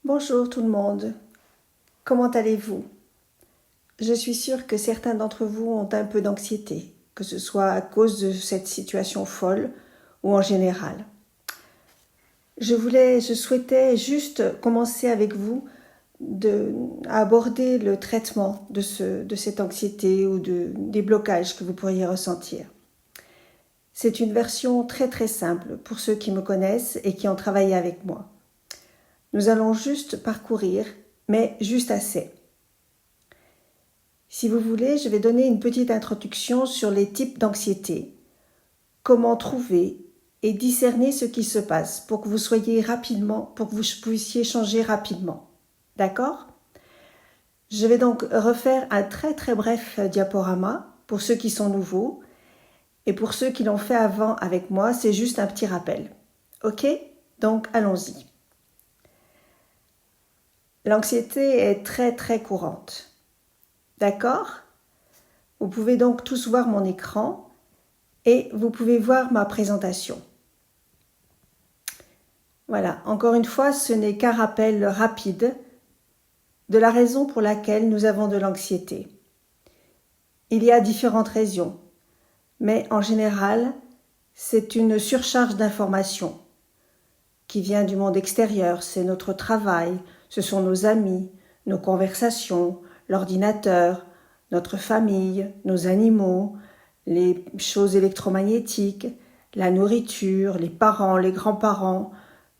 Bonjour tout le monde, comment allez-vous? Je suis sûre que certains d'entre vous ont un peu d'anxiété, que ce soit à cause de cette situation folle ou en général. Je souhaitais juste commencer avec vous à aborder le traitement de cette anxiété ou des blocages que vous pourriez ressentir. C'est une version très très simple pour ceux qui me connaissent et qui ont travaillé avec moi. Nous allons juste parcourir, mais juste assez. Si vous voulez, je vais donner une petite introduction sur les types d'anxiété, comment trouver et discerner ce qui se passe pour que pour que vous puissiez changer rapidement. D'accord? Je vais donc refaire un très très bref diaporama pour ceux qui sont nouveaux et pour ceux qui l'ont fait avant avec moi, c'est juste un petit rappel. Ok? Donc allons-y. L'anxiété est très très courante. D'accord? Vous pouvez donc tous voir mon écran et vous pouvez voir ma présentation. Voilà, encore une fois, ce n'est qu'un rappel rapide de la raison pour laquelle nous avons de l'anxiété. Il y a différentes raisons, mais en général, c'est une surcharge d'informations qui vient du monde extérieur, c'est notre travail, ce sont nos amis, nos conversations, l'ordinateur, notre famille, nos animaux, les choses électromagnétiques, la nourriture, les parents, les grands-parents,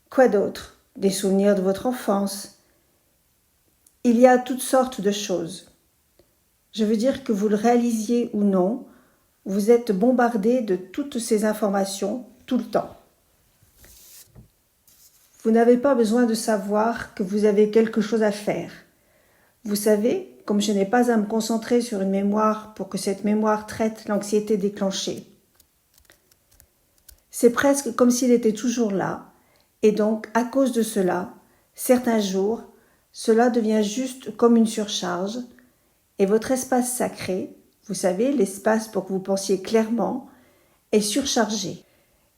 quoi d'autre? Des souvenirs de votre enfance. Il y a toutes sortes de choses. Je veux dire que vous le réalisiez ou non, vous êtes bombardé de toutes ces informations tout le temps. Vous n'avez pas besoin de savoir que vous avez quelque chose à faire. Vous savez, comme je n'ai pas à me concentrer sur une mémoire pour que cette mémoire traite l'anxiété déclenchée. C'est presque comme s'il était toujours là, et donc à cause de cela, certains jours, cela devient juste comme une surcharge, et votre espace sacré, vous savez, l'espace pour que vous pensiez clairement, est surchargé.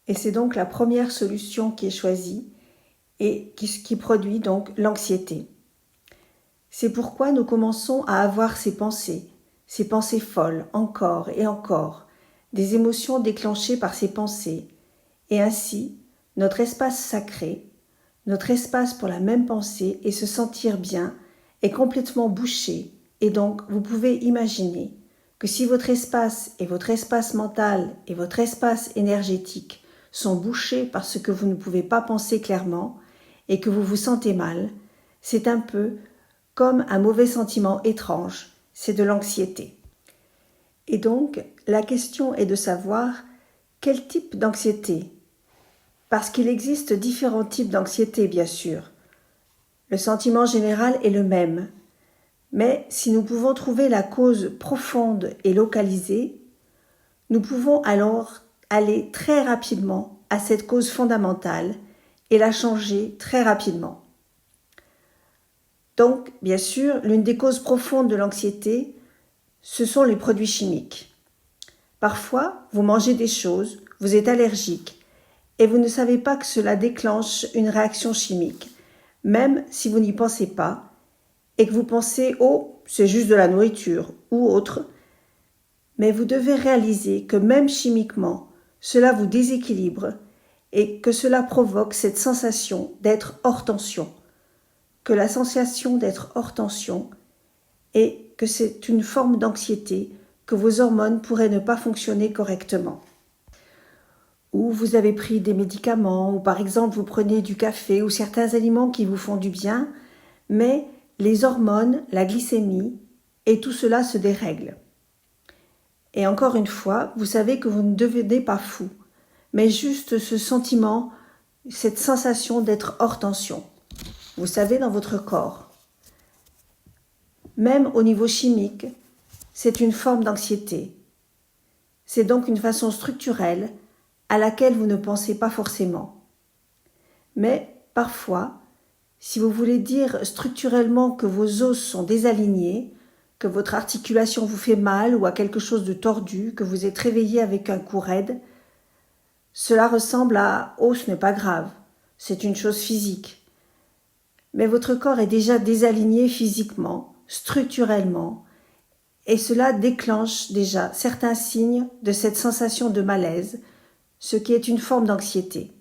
Et c'est donc la première solution qui est choisie et qui produit donc l'anxiété. C'est pourquoi nous commençons à avoir ces pensées folles, encore et encore, des émotions déclenchées par ces pensées, et ainsi, notre espace sacré, notre espace pour la même pensée et se sentir bien est complètement bouché, et donc vous pouvez imaginer que si votre espace et votre espace mental et votre espace énergétique sont bouchés parce que vous ne pouvez pas penser clairement et que vous vous sentez mal, c'est un peu comme un mauvais sentiment étrange, c'est de l'anxiété. Et donc, la question est de savoir quel type d'anxiété. Parce qu'il existe différents types d'anxiété, bien sûr. Le sentiment général est le même. Mais si nous pouvons trouver la cause profonde et localisée, nous pouvons alors aller très rapidement à cette cause fondamentale et la changer très rapidement. Donc, bien sûr, l'une des causes profondes de l'anxiété, ce sont les produits chimiques. Parfois, vous mangez des choses, vous êtes allergique, et vous ne savez pas que cela déclenche une réaction chimique, même si vous n'y pensez pas, et que vous pensez « oh, c'est juste de la nourriture » ou autre, mais vous devez réaliser que même chimiquement, cela vous déséquilibre et que cela provoque cette sensation d'être hors tension, que la sensation d'être hors tension et que c'est une forme d'anxiété, que vos hormones pourraient ne pas fonctionner correctement. Ou vous avez pris des médicaments, ou par exemple vous prenez du café ou certains aliments qui vous font du bien, mais les hormones, la glycémie et tout cela se dérègle. Et encore une fois, vous savez que vous ne devenez pas fou, mais juste ce sentiment, cette sensation d'être hors tension. Vous savez, dans votre corps. Même au niveau chimique, c'est une forme d'anxiété. C'est donc une façon structurelle à laquelle vous ne pensez pas forcément. Mais parfois, si vous voulez dire structurellement que vos os sont désalignés, que votre articulation vous fait mal ou à quelque chose de tordu, que vous êtes réveillé avec un cou raide, cela ressemble à « oh, ce n'est pas grave, c'est une chose physique ». mais votre corps est déjà désaligné physiquement, structurellement, et cela déclenche déjà certains signes de cette sensation de malaise, ce qui est une forme d'anxiété.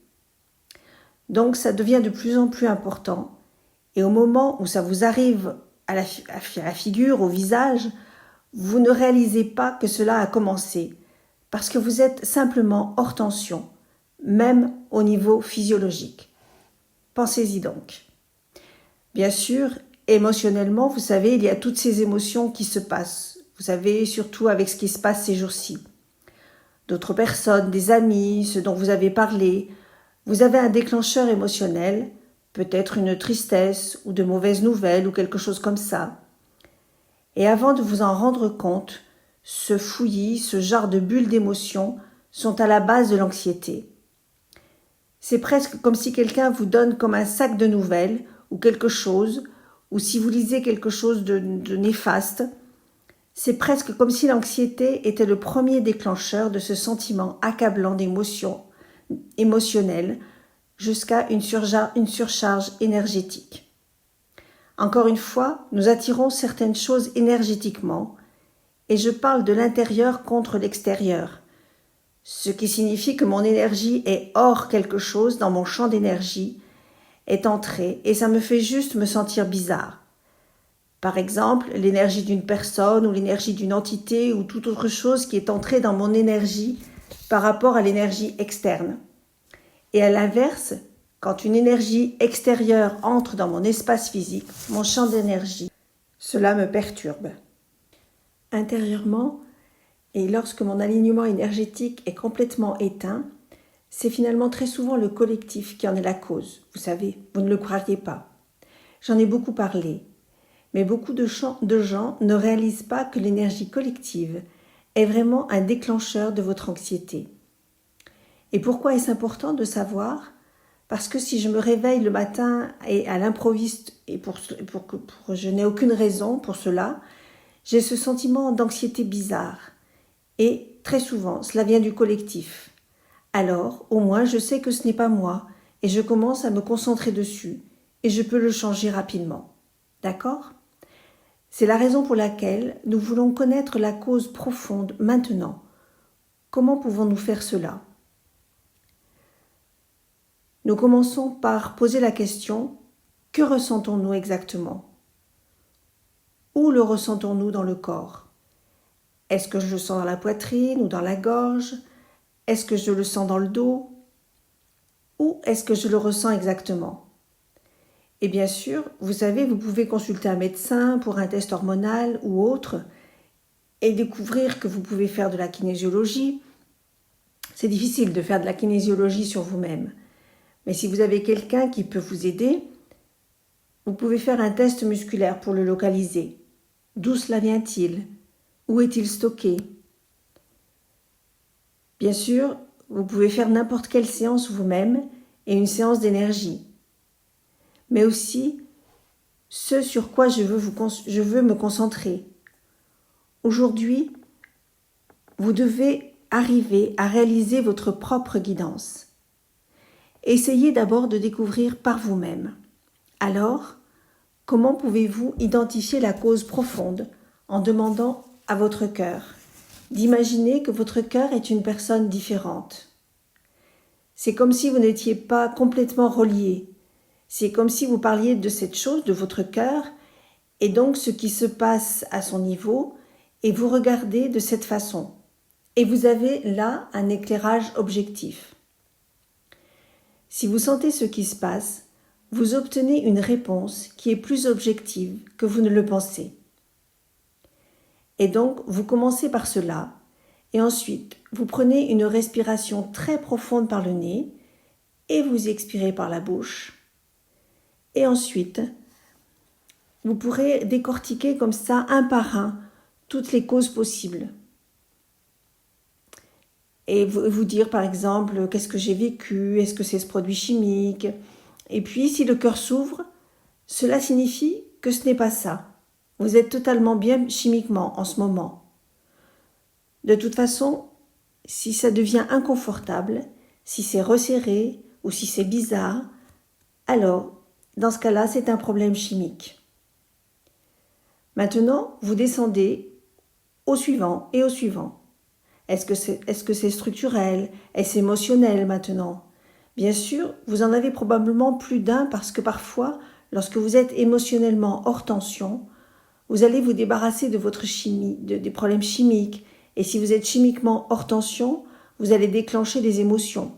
Donc ça devient de plus en plus important, et au moment où ça vous arrive à la figure, au visage, vous ne réalisez pas que cela a commencé, parce que vous êtes simplement hors tension, même au niveau physiologique. Pensez-y donc. Bien sûr, émotionnellement, vous savez, il y a toutes ces émotions qui se passent. Vous savez, surtout avec ce qui se passe ces jours-ci. D'autres personnes, des amis, ce dont vous avez parlé. Vous avez un déclencheur émotionnel, peut-être une tristesse ou de mauvaises nouvelles ou quelque chose comme ça. Et avant de vous en rendre compte, ce fouillis, ce genre de bulles d'émotions sont à la base de l'anxiété. C'est presque comme si quelqu'un vous donne comme un sac de nouvelles ou quelque chose, ou si vous lisez quelque chose de néfaste. C'est presque comme si l'anxiété était le premier déclencheur de ce sentiment accablant d'émotions émotionnelles jusqu'à une surcharge énergétique. Encore une fois, nous attirons certaines choses énergétiquement, et je parle de l'intérieur contre l'extérieur, ce qui signifie que mon énergie est hors quelque chose dans mon champ d'énergie, est entrée, et ça me fait juste me sentir bizarre. Par exemple, l'énergie d'une personne ou l'énergie d'une entité ou toute autre chose qui est entrée dans mon énergie par rapport à l'énergie externe. Et à l'inverse, quand une énergie extérieure entre dans mon espace physique, mon champ d'énergie, cela me perturbe. Intérieurement, et lorsque mon alignement énergétique est complètement éteint, c'est finalement très souvent le collectif qui en est la cause. Vous savez, vous ne le croiriez pas. J'en ai beaucoup parlé, mais beaucoup de gens ne réalisent pas que l'énergie collective est vraiment un déclencheur de votre anxiété. Et pourquoi est-ce important de savoir ? Parce que si je me réveille le matin et à l'improviste, et je n'ai aucune raison pour cela, j'ai ce sentiment d'anxiété bizarre. Et très souvent, cela vient du collectif. Alors, au moins, je sais que ce n'est pas moi, et je commence à me concentrer dessus, et je peux le changer rapidement. D'accord ? C'est la raison pour laquelle nous voulons connaître la cause profonde maintenant. Comment pouvons-nous faire cela ? Nous commençons par poser la question « Que ressentons-nous exactement ?» Où le ressentons-nous dans le corps ? Est-ce que je le sens dans la poitrine ou dans la gorge ? Est-ce que je le sens dans le dos ? Où est-ce que je le ressens exactement ? Et bien sûr, vous savez, vous pouvez consulter un médecin pour un test hormonal ou autre et découvrir que vous pouvez faire de la kinésiologie. C'est difficile de faire de la kinésiologie sur vous-même. Mais si vous avez quelqu'un qui peut vous aider, vous pouvez faire un test musculaire pour le localiser. D'où cela vient-il ? Où est-il stocké ? Bien sûr, vous pouvez faire n'importe quelle séance vous-même et une séance d'énergie. Mais aussi ce sur quoi je veux me concentrer. Aujourd'hui, vous devez arriver à réaliser votre propre guidance. Essayez d'abord de découvrir par vous-même. Alors, comment pouvez-vous identifier la cause profonde en demandant à votre cœur d'imaginer que votre cœur est une personne différente. C'est comme si vous n'étiez pas complètement relié. C'est comme si vous parliez de cette chose, de votre cœur, et donc ce qui se passe à son niveau, et vous regardez de cette façon. Et vous avez là un éclairage objectif. Si vous sentez ce qui se passe, vous obtenez une réponse qui est plus objective que vous ne le pensez. Et donc, vous commencez par cela, et ensuite, vous prenez une respiration très profonde par le nez, et vous expirez par la bouche. Et ensuite, vous pourrez décortiquer comme ça, un par un, toutes les causes possibles. Et vous dire, par exemple, qu'est-ce que j'ai vécu, est-ce que c'est ce produit chimique ? Et puis, si le cœur s'ouvre, cela signifie que ce n'est pas ça. Vous êtes totalement bien chimiquement en ce moment. De toute façon, si ça devient inconfortable, si c'est resserré ou si c'est bizarre, alors Dans ce cas-là, c'est un problème chimique. Maintenant, vous descendez au suivant et au suivant. Est-ce que c'est structurel? Est-ce émotionnel maintenant? Bien sûr, vous en avez probablement plus d'un parce que parfois, lorsque vous êtes émotionnellement hors tension, vous allez vous débarrasser de votre chimie, des problèmes chimiques. Et si vous êtes chimiquement hors tension, vous allez déclencher des émotions.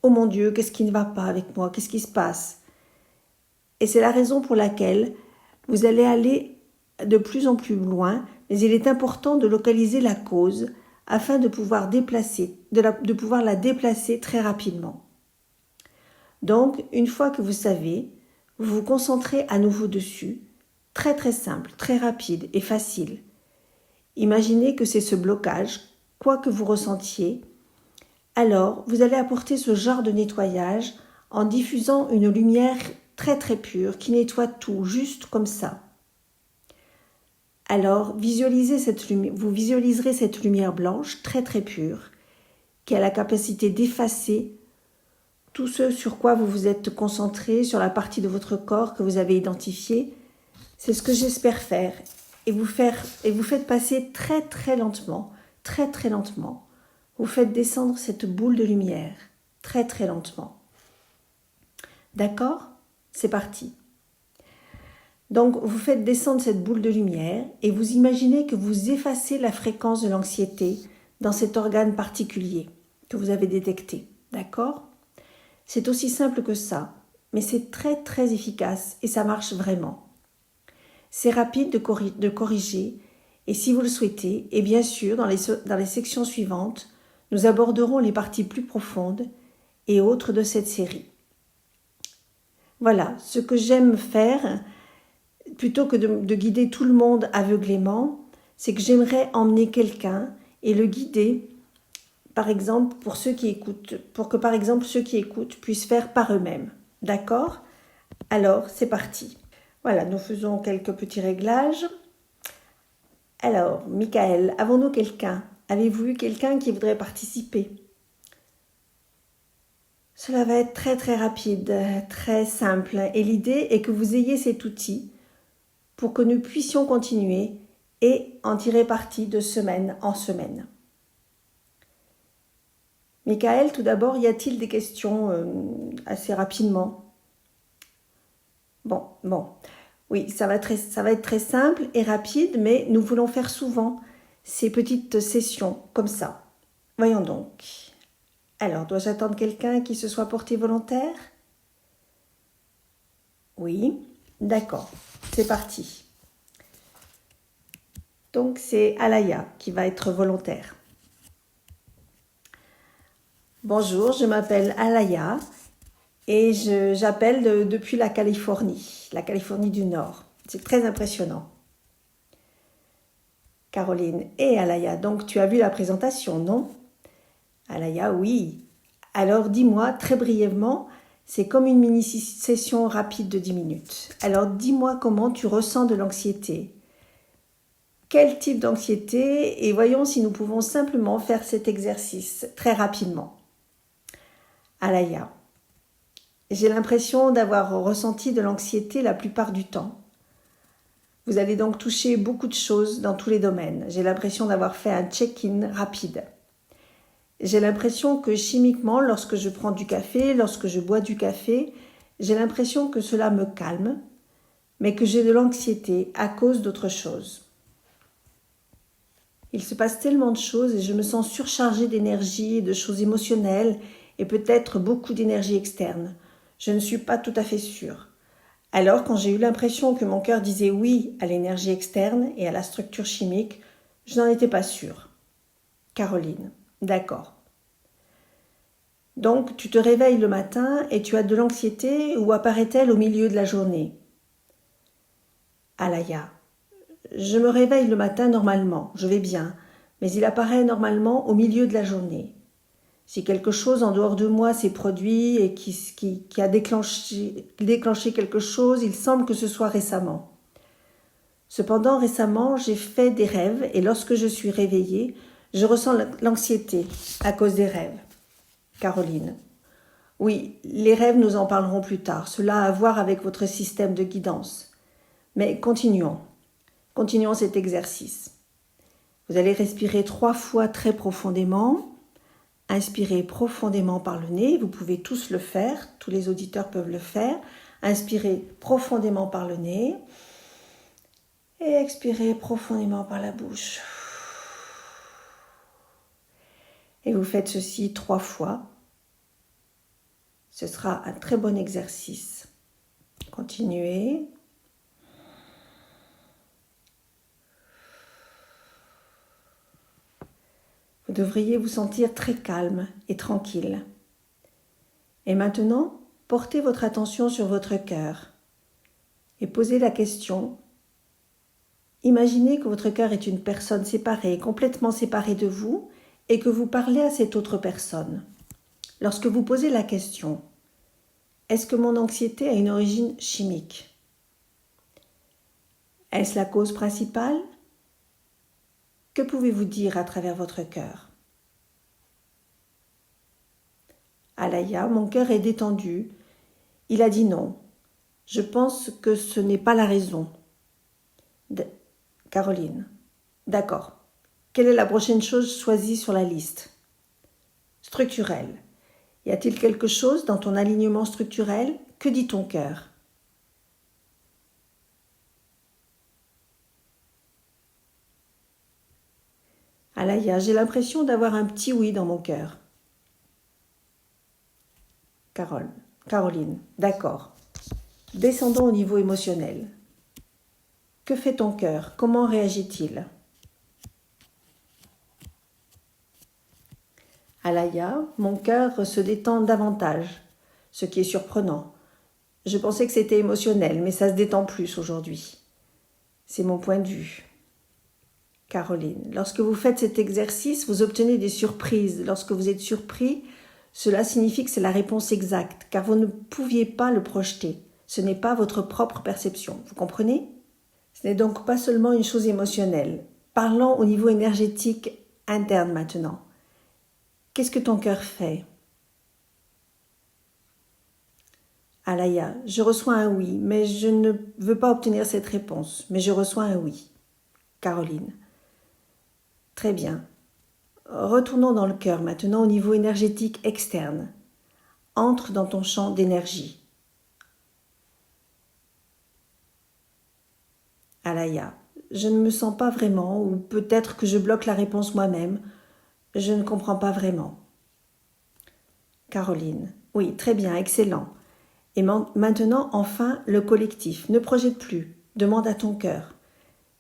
Oh mon Dieu, qu'est-ce qui ne va pas avec moi? Qu'est-ce qui se passe? Et c'est la raison pour laquelle vous allez aller de plus en plus loin, mais il est important de localiser la cause afin de pouvoir pouvoir la déplacer très rapidement. Donc, une fois que vous savez, vous vous concentrez à nouveau dessus, très très simple, très rapide et facile. Imaginez que c'est ce blocage, quoi que vous ressentiez. Alors, vous allez apporter ce genre de nettoyage en diffusant une lumière très très pure qui nettoie tout, juste comme ça. Alors, vous visualiserez cette lumière blanche très très pure qui a la capacité d'effacer tout ce sur quoi vous vous êtes concentré, sur la partie de votre corps que vous avez identifiée. C'est ce que j'espère faire. Et vous faites passer très très lentement, très très lentement. Vous faites descendre cette boule de lumière, très très lentement. D'accord? C'est parti. Donc, vous faites descendre cette boule de lumière et vous imaginez que vous effacez la fréquence de l'anxiété dans cet organe particulier que vous avez détecté. D'accord? C'est aussi simple que ça, mais c'est très très efficace et ça marche vraiment. C'est rapide de corriger et si vous le souhaitez, et bien sûr dans les sections suivantes, nous aborderons les parties plus profondes et autres de cette série. Voilà, ce que j'aime faire, plutôt que de guider tout le monde aveuglément, c'est que j'aimerais emmener quelqu'un et le guider, par exemple, pour que par exemple ceux qui écoutent puissent faire par eux-mêmes. D'accord? Alors, c'est parti. Voilà, nous faisons quelques petits réglages. Alors, Michael, avons-nous quelqu'un? Avez-vous eu quelqu'un qui voudrait participer? Cela va être très très rapide, très simple. Et l'idée est que vous ayez cet outil pour que nous puissions continuer et en tirer parti de semaine en semaine. Michael, tout d'abord, y a-t-il des questions assez rapidement? Bon. Oui, ça va être très simple et rapide, mais nous voulons faire souvent ces petites sessions comme ça. Voyons donc. Alors, dois-je attendre quelqu'un qui se soit porté volontaire? Oui, d'accord, c'est parti. Donc, c'est Alaya qui va être volontaire. Bonjour, je m'appelle Alaya et j'appelle depuis la Californie du Nord. C'est très impressionnant. Caroline et Alaya, donc tu as vu la présentation, non? Alaya, oui. Alors dis-moi très brièvement, c'est comme une mini-session rapide de 10 minutes. Alors dis-moi comment tu ressens de l'anxiété. Quel type d'anxiété? Et voyons si nous pouvons simplement faire cet exercice très rapidement. Alaya, j'ai l'impression d'avoir ressenti de l'anxiété la plupart du temps. Vous allez donc toucher beaucoup de choses dans tous les domaines. J'ai l'impression d'avoir fait un check-in rapide. J'ai l'impression que chimiquement, lorsque je prends du café, lorsque je bois du café, j'ai l'impression que cela me calme, mais que j'ai de l'anxiété à cause d'autre chose. Il se passe tellement de choses et je me sens surchargée d'énergie, de choses émotionnelles et peut-être beaucoup d'énergie externe. Je ne suis pas tout à fait sûre. Alors, quand j'ai eu l'impression que mon cœur disait oui à l'énergie externe et à la structure chimique, je n'en étais pas sûre. Caroline, d'accord. Donc, tu te réveilles le matin et tu as de l'anxiété ou apparaît-elle au milieu de la journée? Alaya, je me réveille le matin normalement, je vais bien, mais il apparaît normalement au milieu de la journée. Si quelque chose en dehors de moi s'est produit et qui a déclenché quelque chose, il semble que ce soit récemment. Cependant, récemment, j'ai fait des rêves et lorsque je suis réveillée, je ressens l'anxiété à cause des rêves. Caroline. Oui, les rêves, nous en parlerons plus tard. Cela a à voir avec votre système de guidance. Mais continuons. Continuons cet exercice. Vous allez respirer 3 fois très profondément. Inspirez profondément par le nez. Vous pouvez tous le faire. Tous les auditeurs peuvent le faire. Inspirez profondément par le nez. Et expirez profondément par la bouche. Et vous faites ceci 3 fois. Ce sera un très bon exercice. Continuez. Vous devriez vous sentir très calme et tranquille. Et maintenant, portez votre attention sur votre cœur et posez la question. Imaginez que votre cœur est une personne séparée, complètement séparée de vous, et que vous parlez à cette autre personne. Lorsque vous posez la question, est-ce que mon anxiété a une origine chimique? Est-ce la cause principale? Que pouvez-vous dire à travers votre cœur? Alaya, mon cœur est détendu. Il a dit non. Je pense que ce n'est pas la raison. Caroline. D'accord. Quelle est la prochaine chose choisie sur la liste? Structurelle. Y a-t-il quelque chose dans ton alignement structurel? Que dit ton cœur? Alaya, j'ai l'impression d'avoir un petit oui dans mon cœur. Caroline. D'accord. Descendons au niveau émotionnel. Que fait ton cœur? Comment réagit-il? Alaya, mon cœur se détend davantage, ce qui est surprenant. Je pensais que c'était émotionnel, mais ça se détend plus aujourd'hui. C'est mon point de vue. Caroline, lorsque vous faites cet exercice, vous obtenez des surprises. Lorsque vous êtes surpris, cela signifie que c'est la réponse exacte, car vous ne pouviez pas le projeter. Ce n'est pas votre propre perception. Vous comprenez? Ce n'est donc pas seulement une chose émotionnelle. Parlons au niveau énergétique interne maintenant. Qu'est-ce que ton cœur fait? Alaya, je reçois un oui, mais je ne veux pas obtenir cette réponse, mais je reçois un oui. Caroline, très bien. Retournons dans le cœur maintenant au niveau énergétique externe. Entre dans ton champ d'énergie. Alaya, je ne me sens pas vraiment, ou peut-être que je bloque la réponse moi-même. Je ne comprends pas vraiment. Caroline, oui, très bien, excellent. Et maintenant, enfin, le collectif. Ne projette plus. Demande à ton cœur.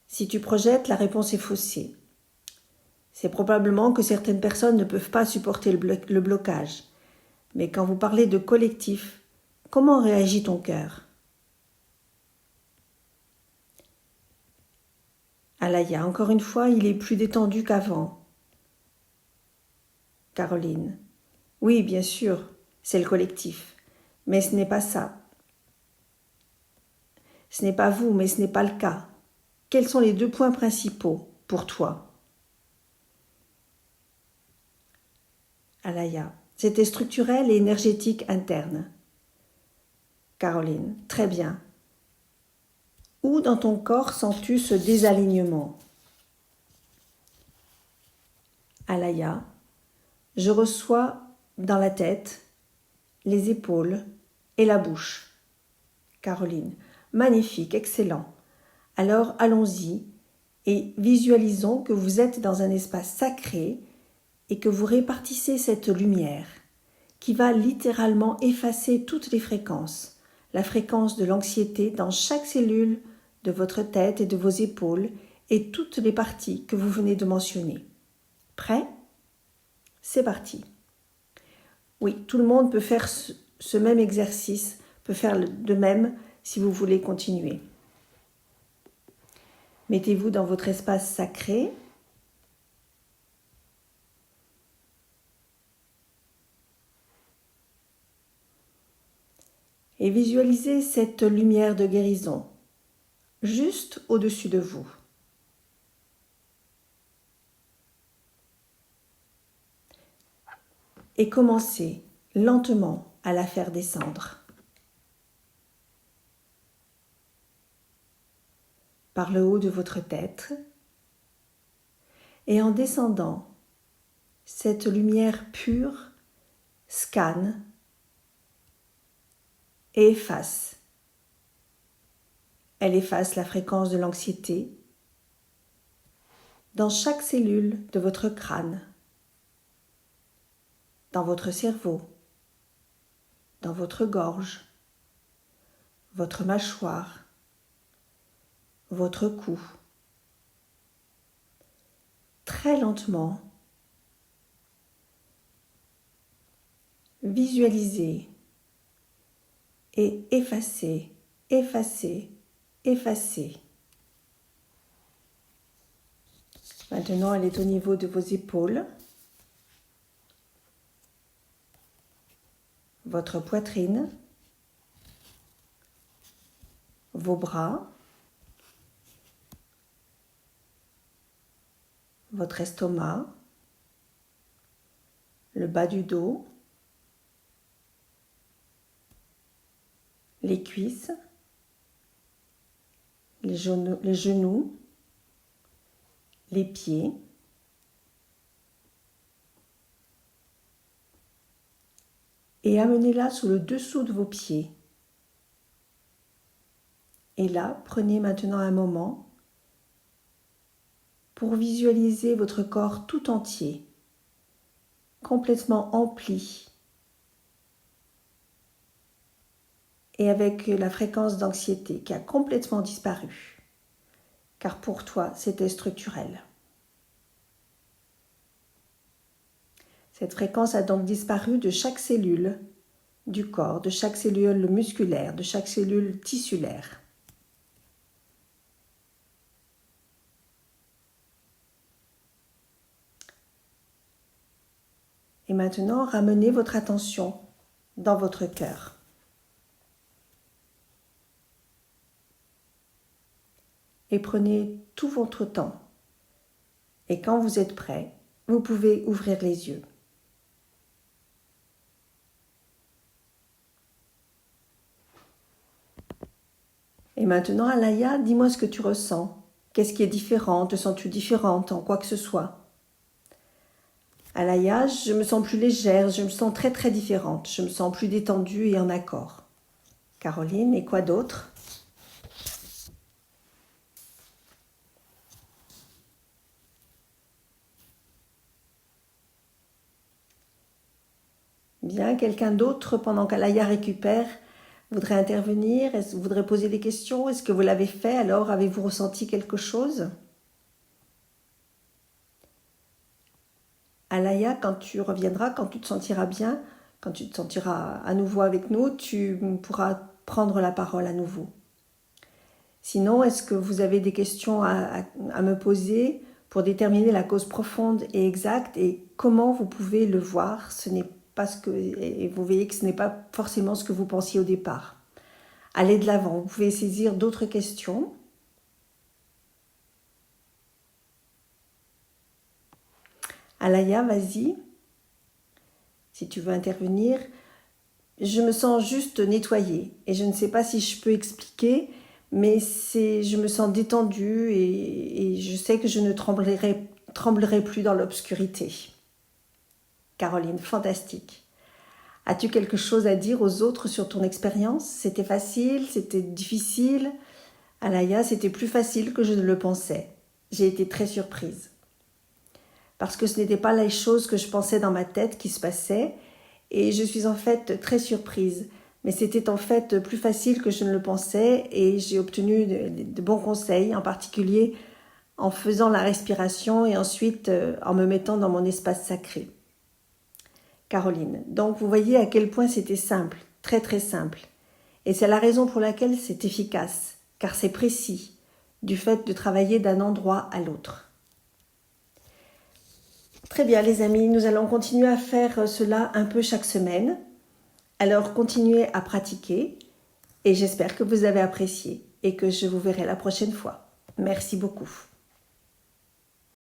Si tu projettes, la réponse est faussée. C'est probablement que certaines personnes ne peuvent pas supporter le blocage. Mais quand vous parlez de collectif, comment réagit ton cœur? Alaya, encore une fois, il est plus détendu qu'avant. Caroline, oui, bien sûr, c'est le collectif. Mais ce n'est pas ça. Ce n'est pas vous, mais ce n'est pas le cas. Quels sont les 2 points principaux pour toi? Alaya, c'était structurel et énergétique interne. Caroline, très bien. Où dans ton corps sens-tu ce désalignement? Alaya, je reçois dans la tête, les épaules et la bouche. Caroline, magnifique, excellent. Alors allons-y et visualisons que vous êtes dans un espace sacré et que vous répartissez cette lumière qui va littéralement effacer toutes les fréquences, la fréquence de l'anxiété dans chaque cellule de votre tête et de vos épaules et toutes les parties que vous venez de mentionner. Prêt? C'est parti. Oui, tout le monde peut faire ce même exercice, peut faire de même si vous voulez continuer. Mettez-vous dans votre espace sacré. Et visualisez cette lumière de guérison juste au-dessus de vous. Et commencez lentement à la faire descendre. Par le haut de votre tête. Et en descendant, cette lumière pure scanne et efface. Elle efface la fréquence de l'anxiété dans chaque cellule de votre crâne, dans votre cerveau, dans votre gorge, votre mâchoire, votre cou. Très lentement, visualisez et effacez, effacez, effacez. Maintenant, elle est au niveau de vos épaules, votre poitrine, vos bras, votre estomac, le bas du dos, les cuisses, les genoux, les pieds, et amenez-la sous le dessous de vos pieds. Et là, prenez maintenant un moment pour visualiser votre corps tout entier, complètement empli, et avec la fréquence d'anxiété qui a complètement disparu, car pour toi, c'était structurel. Cette fréquence a donc disparu de chaque cellule du corps, de chaque cellule musculaire, de chaque cellule tissulaire. Et maintenant, ramenez votre attention dans votre cœur. Et prenez tout votre temps. Et quand vous êtes prêt, vous pouvez ouvrir les yeux. Et maintenant, Alaya, dis-moi ce que tu ressens. Qu'est-ce qui est différent? Te sens-tu différente en quoi que ce soit? Alaya, je me sens plus légère, je me sens très très différente. Je me sens plus détendue et en accord. Caroline, et quoi d'autre? Bien, quelqu'un d'autre, pendant qu'Alaya récupère, voudrait intervenir, voudrait poser des questions? Est-ce que vous l'avez fait? Alors, avez-vous ressenti quelque chose? Alaya, quand tu reviendras, quand tu te sentiras bien, quand tu te sentiras à nouveau avec nous, tu pourras prendre la parole à nouveau. Sinon, est-ce que vous avez des questions à me poser pour déterminer la cause profonde et exacte et comment vous pouvez le voir? Ce n'est pas ce que, et vous voyez que ce n'est pas forcément ce que vous pensiez au départ. Allez de l'avant, vous pouvez saisir d'autres questions. Alaya, vas-y, si tu veux intervenir. Je me sens juste nettoyée et je ne sais pas si je peux expliquer, mais je me sens détendue et je sais que je ne tremblerai plus dans l'obscurité. Caroline, fantastique. As-tu quelque chose à dire aux autres sur ton expérience? C'était facile? C'était difficile? Alaya, c'était plus facile que je ne le pensais. J'ai été très surprise. Parce que ce n'étaient pas les choses que je pensais dans ma tête qui se passaient, et je suis en fait très surprise. Mais c'était en fait plus facile que je ne le pensais, et j'ai obtenu de bons conseils, en particulier en faisant la respiration et ensuite en me mettant dans mon espace sacré. Caroline, donc vous voyez à quel point c'était simple, très très simple. Et c'est la raison pour laquelle c'est efficace, car c'est précis, du fait de travailler d'un endroit à l'autre. Très bien les amis, nous allons continuer à faire cela un peu chaque semaine. Alors continuez à pratiquer et j'espère que vous avez apprécié et que je vous verrai la prochaine fois. Merci beaucoup.